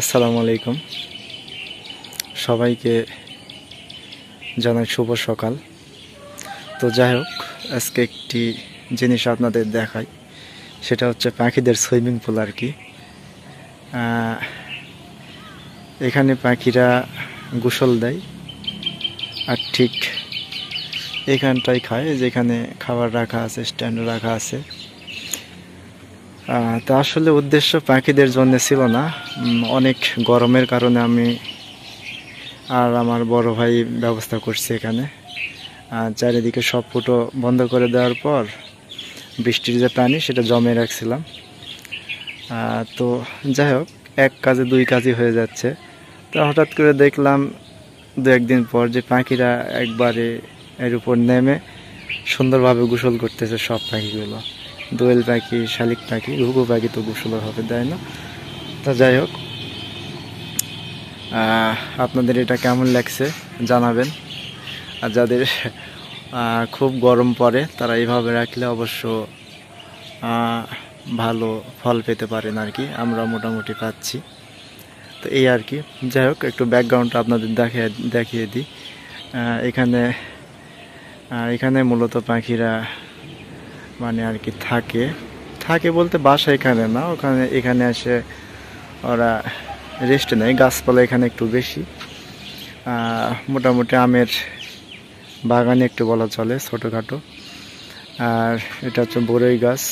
আসসালামু আলাইকুম। সবাইকে জানাই শুভ সকাল। তো যাই হোক, আজকে একটি জিনিস আপনাদের দেখাই, সেটা হচ্ছে পাখিদের সুইমিং পুল আর কি। এখানে পাখিরা গোসল দেয় আর ঠিক এখানটাই খায়, যেখানে খাবার রাখা আছে, স্ট্যান্ড রাখা আছে। তা আসলে উদ্দেশ্য পাখিদের জন্য ছিল না, অনেক গরমের কারণে আমি আর আমার বড় ভাই ব্যবস্থা করছে এখানে। চারিদিকে সব ফুটো বন্ধ করে দেওয়ার পর বৃষ্টির যে পানি সেটা জমে রাখছিলাম। তো যাই হোক, এক কাজে দুই কাজই হয়ে যাচ্ছে। তো হঠাৎ করে দেখলাম দু একদিন পর যে পাখিরা একবারে এর উপর নেমে সুন্দরভাবে গোসল করতেছে সব পাখিগুলো। দোয়েল পাখি, শালিক পাখি, ঘুঘু পাখি তো গোসল হবে, তাই না? তো যাই হোক, আপনাদের এটা কেমন লাগছে জানাবেন। আর যাদের খুব গরম পড়ে তারা এইভাবে রাখলে অবশ্য ভালো ফল পেতে পারেন আর কি। আমরা মোটামুটি পাচ্ছি। তো এই আর কি। যাই হোক, একটু ব্যাকগ্রাউন্ডটা আপনাদের দেখিয়ে দিই। এখানে এখানে মূলত পাখিরা মানে আর কি থাকে থাকে বলতে বাসা এখানে না, এখানে এসে ওরা রেস্ট নেয়। গাছপালা এখানে একটু বেশি, মোটামুটি আমের বাগানে একটু বলা চলে, ছোটোখাটো। আর এটা হচ্ছে বড়ই গাছ।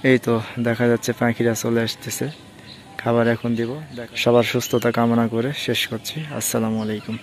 এই তো দেখা যাচ্ছে পাখিরা চলে আসতেছে, খাবার এখন দিব। সবার সুস্থতা কামনা করে শেষ করছি। আসসালামু আলাইকুম।